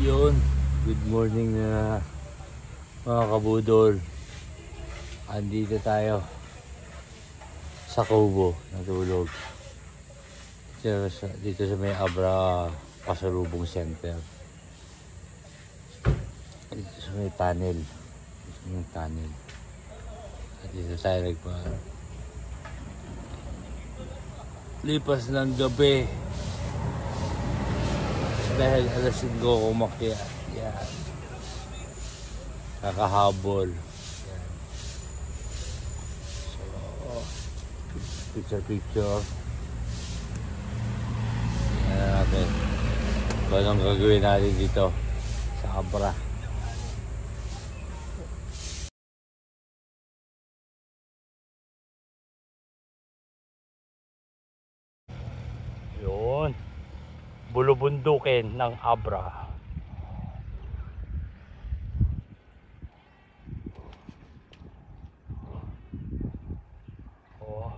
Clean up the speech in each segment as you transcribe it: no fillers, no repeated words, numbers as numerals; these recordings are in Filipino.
Yun, good morning na mga kabudol. Andito tayo sa Kubo, natulog. Dito sa may Abra Pasalubong Center. Dito sa may tunnel. At dito tayo lipas ng gabi. Dahil alas 5 kumakyat. Yan. Kakahabol. Yan. So, picture. Yan natin. Kung anong gagawin natin dito sa Abra. Yun. Bulubundukin ng Abra. Oh.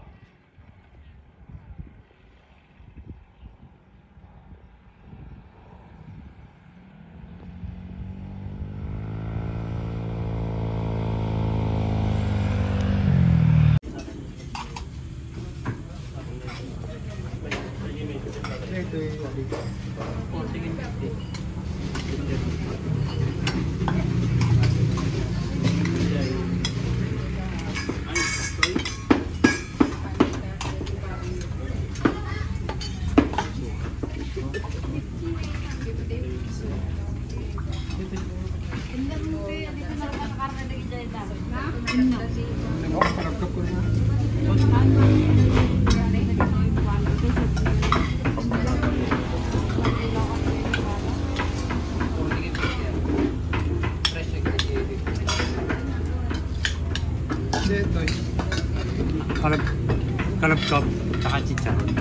Kalabkap, saka chicharon.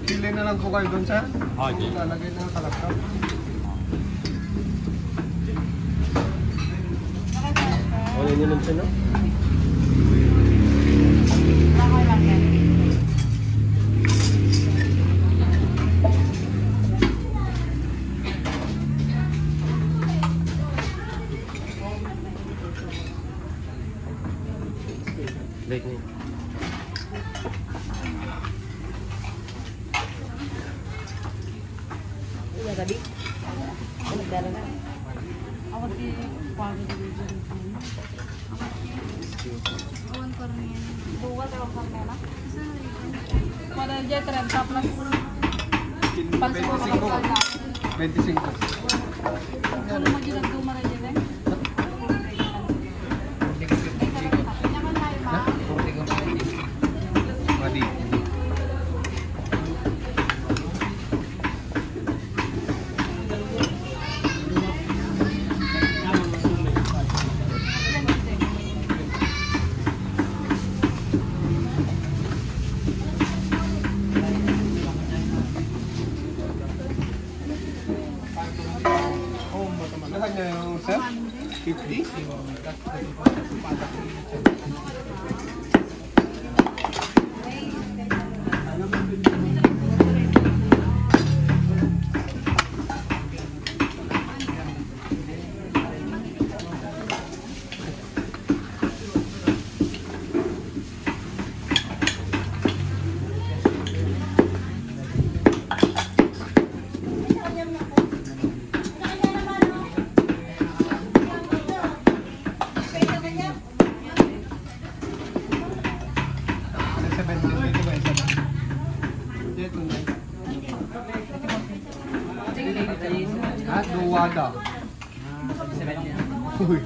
Pili na lang po kayo doon, sir. Okay. Lalagay na kalabkap. Wala nyo lang siya, no? Like me. Iya tadi. Nagdala na. Ako di quality division. Awan ko rin yan. Bukas ako sa mena. Wala dyan, 30 plus. 25. Ano mag-ilang dumara dyan eh? Madi. Lahat niya yung sir? 50? Duwada. Uy.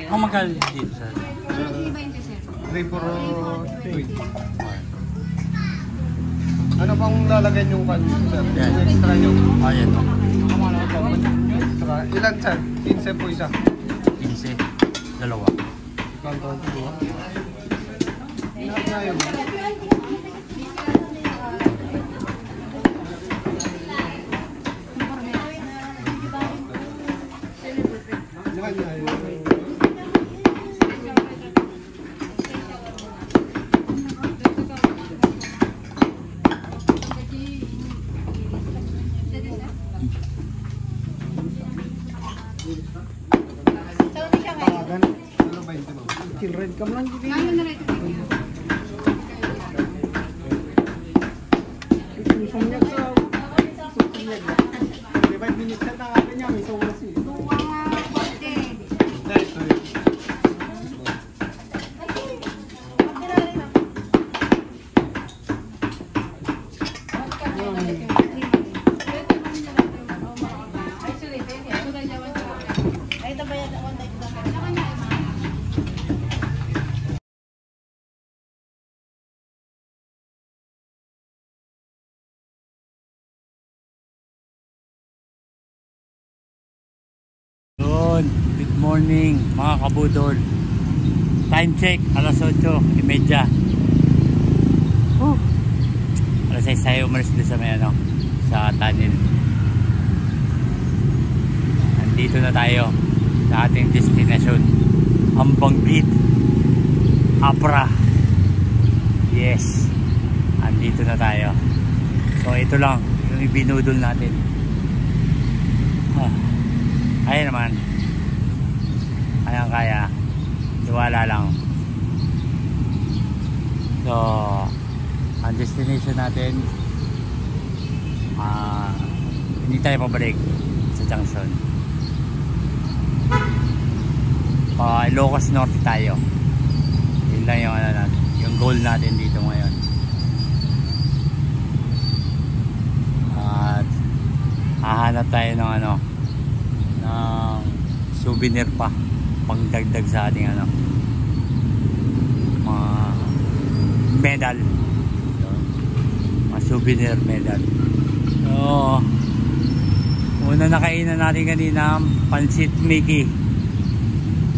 Ang magkano dito sa 3 for 20. Ano pang lalagay yung pan, sir? Yan. Yung extra nyo? Ayan o. Extra. Ilan, sir? 15 po isa. 15. Dalawa. Kanto ito po. Lahat na yun. Red cam lang dito. Ngayon na rin ito. Sumyak sa... Sumyak ba? 5 minutes na tangalan niya. May sauras eh. Duwa nga, pwede. Dahil ito eh. Yun, good morning mga kabudol. Time check, alas 8:30. Alas 6 tayo umalis doon sa may ano, sa tunnel. Nandito na tayo sa ating destination, ang Banggit, Abra. Yes, andito na tayo. So ito lang yung ibinudol natin. Ayan naman. Ayan kaya. Tiwala lang. So, ang destination natin, hindi tayo pabalik sa junction. Ilocos Norte tayo. Yun lang yung, ano, natin, yung goal natin dito ngayon. At hahanap tayo ng ano, ng souvenir pa pangdagdag sa ating ano, mga medal, mga souvenir medal. So una nakainan natin kanina pansit Mickey,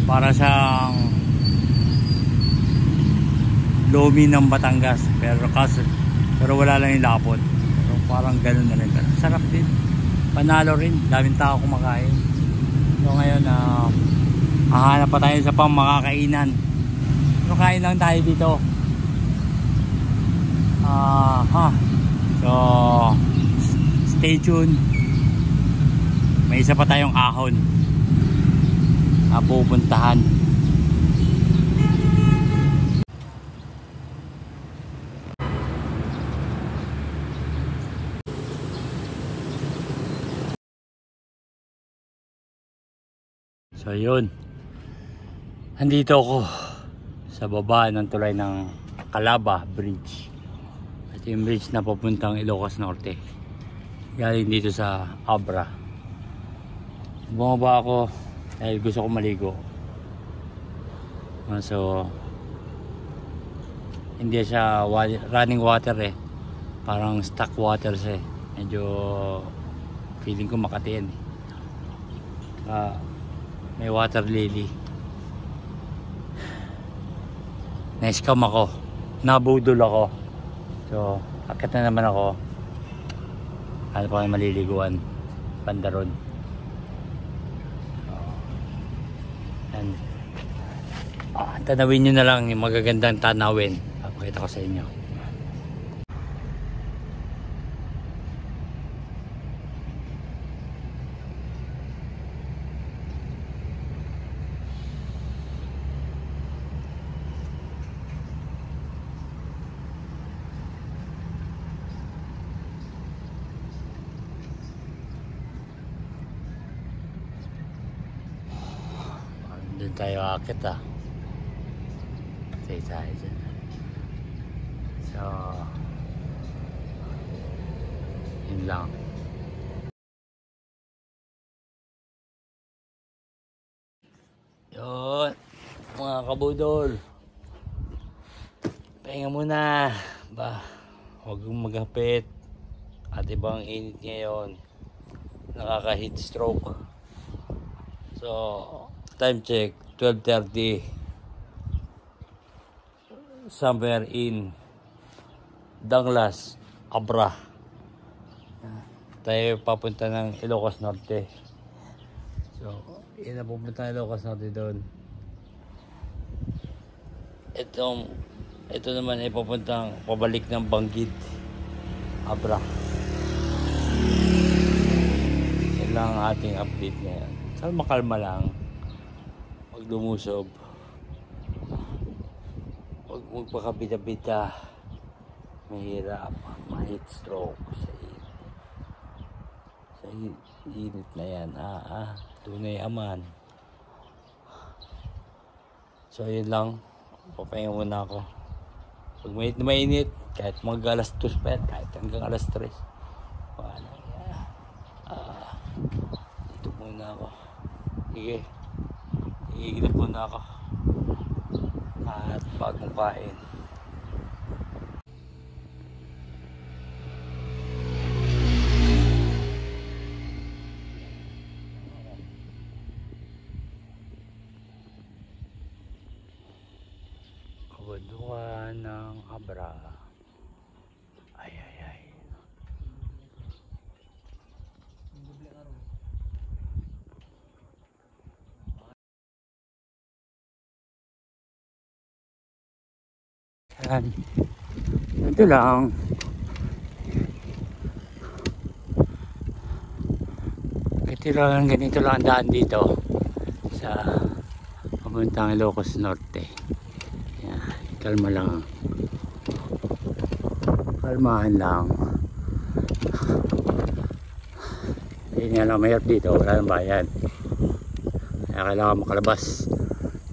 para sa lomi ng Batangas, pero wala lang yung lapot, pero parang ganun na rin, pero sarap din, panalo rin, daming tao kumakain. So ngayon hahanap pa tayo sa pang makakainan, pero kain lang tayo dito. So stay tuned, may isa pa tayong ahon na pupuntahan. So yun, andito ako sa baba ng tulay ng Calaba Bridge. Ito yung bridge na papuntang Ilocos Norte, galing dito sa Abra. Bumaba ako dahil gusto ko maligo. So hindi siya running water eh, parang stock water siya eh. Medyo feeling ko Makati yan eh. May water lily. Na-scam ako, nabudol ako. So akit na naman ako. Ano pa kayo maliliguan, Pandaron. And tanawin nyo na lang yung magagandang tanawin. Papakita ko sa inyo. Doon tayo akit Stay tayo dyan. So yun lang. Yun mga kabudol, pahinga muna ba, huwag maghapit at ibang init ngayon, nakaka-heat stroke. So time check 12:30, somewhere in Danglas, Abra. Tayo papunta ng Ilocos Norte. So yun na, pupunta ng Ilocos Norte doon. Ito naman ay papuntang pabalik ng Banggit, Abra. Yan lang ang ating update ngayon. Saan makalma lang, huwag lumusob. Huwag magpakabida-bida. Mahirap. Ma-heat stroke sa init na yan. Tunay aman. So yun lang. Papahinga muna ako. Pag mainit na mainit, kahit mga alas 2 pa yan, kahit hanggang alas 3. Wala. Dito muna ako. Sige. Higilap muna ako. At bagong kain. Kabundukan ng Abra. Ay. Yan. Ito lang. Ganito lang ang daan dito sa papuntang Ilocos Norte. Yan. Kalma lang. Kalmahan lang. Hindi nga lang mahirap dito. Wala nang bayan. Kaya kailangan makalabas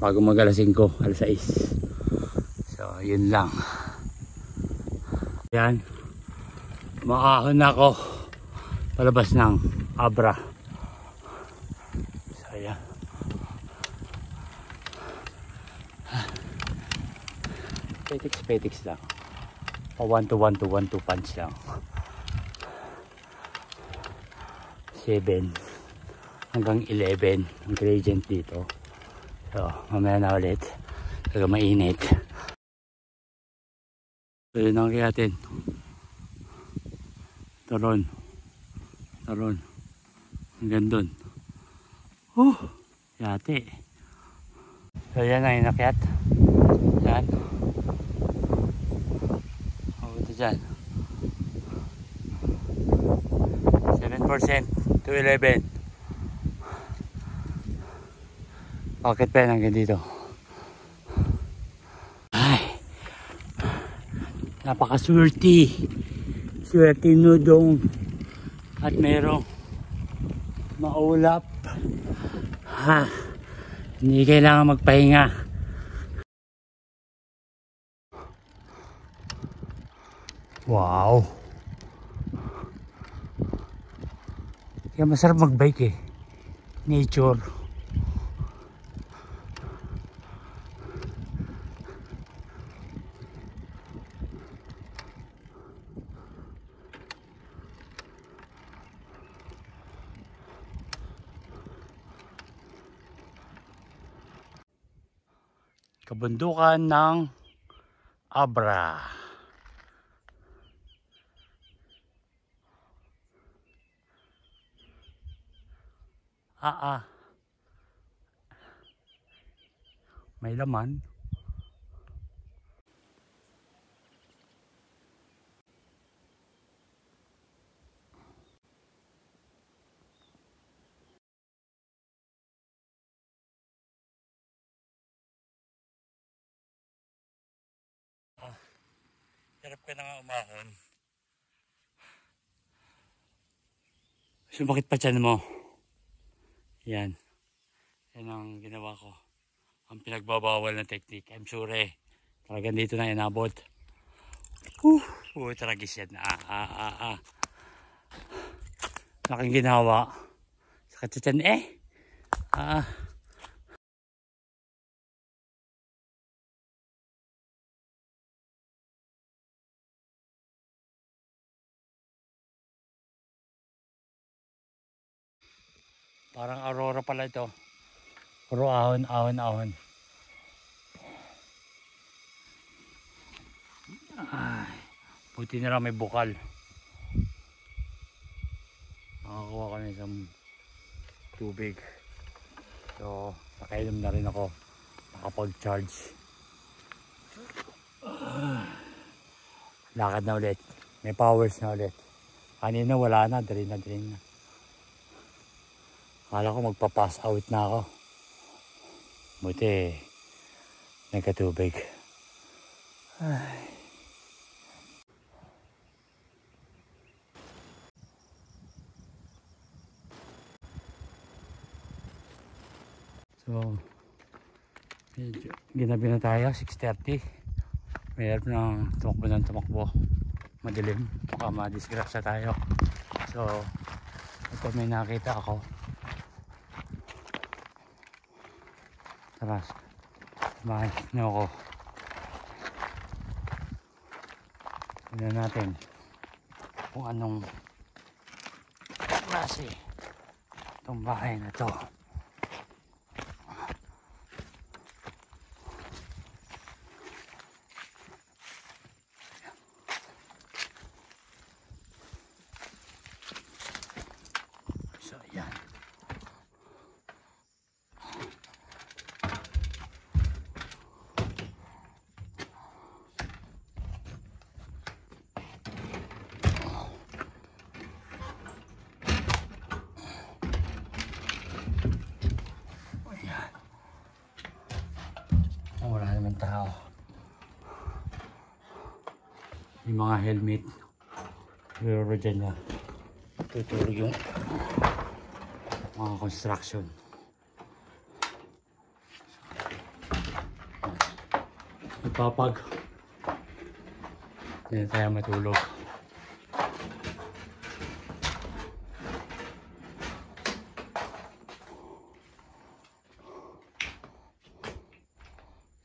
bago mag alas 5, alas 6. So yun lang. Yan. Maahon na ako palabas ng Abra. So yan. Petiks lang. 1 to 1 punch lang. 7 hanggang 11 ang gradient dito. So mamaya na ulit. Talaga mainit. So yun ang kiyatin. Taron. Hanggang dun. Yate. So yan ang inakyat. Yan. Ito dyan. 7% to 11. Bakit pa yan hanggang dito? Napakaswerte. Swerte nudong at merong maulap. Hindi kailangan magpahinga. Wow. Kaya masarap magbike eh. Nature. Kabundukan ng Abra. May laman. Sarap ka na nga umahon. Sumakit pa tiyan mo. Yan. Yan ang ginawa ko. Ang pinagbabawal na technique. I'm sorry. Talagang dito na inabot. Tragis yan. Laking ginawa. Sakit sa tiyan Parang aurora pala ito. Puro ahon. Buti na lang may bukal. Nakakuha kami ng tubig. So, nakainom na rin ako. Nakapag-charge. Lakad na ulit. May powers na ulit. Kanina wala na. Drain na. Akala ko magpa-pass out na ako. Buti nagkatubig. Ay. So, medyo ginabi na tayo, 6:30. Mayroon ng tumakbo. Madilim, baka madisgrasya tayo. So, ito may nakita ako. Tara, samahan niyo ako. Tignan natin kung anong klase itong bahay na to. So, yan. Wala naman tao. Yung mga helmet pero dyan na tutulog yung mga construction. Ipapag hindi tayo matulog.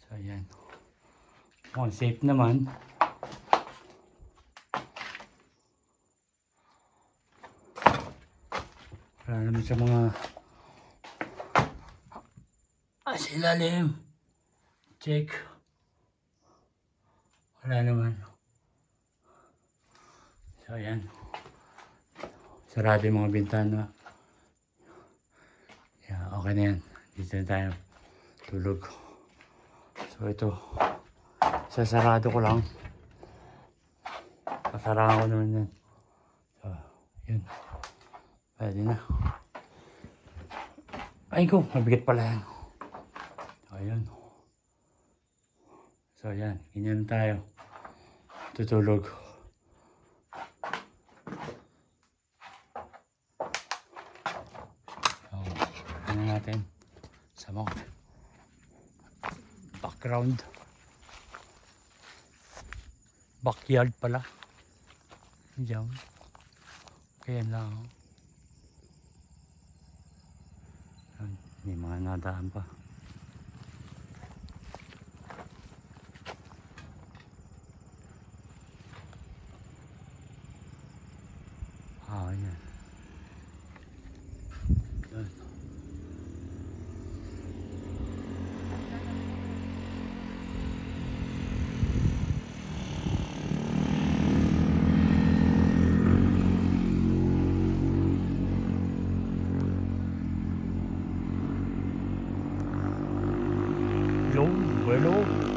So ayan, safe naman. Wala naman sa mga ilalim. Check. Wala naman. So ayan, sarado yung mga bintana. Yeah, okay na yan. Dito na tayo tulog. So ito, sasarado ko lang. Pasarahan ko naman yan. So yun, pwede na. Ay ko, mabigat pala yan. So ayun. So yan, ganyan tayo tutulog. So, ano natin sa mga background, backyard pala diyan. Kaya lang may mga nadaan pa. Yan. Hello, hello.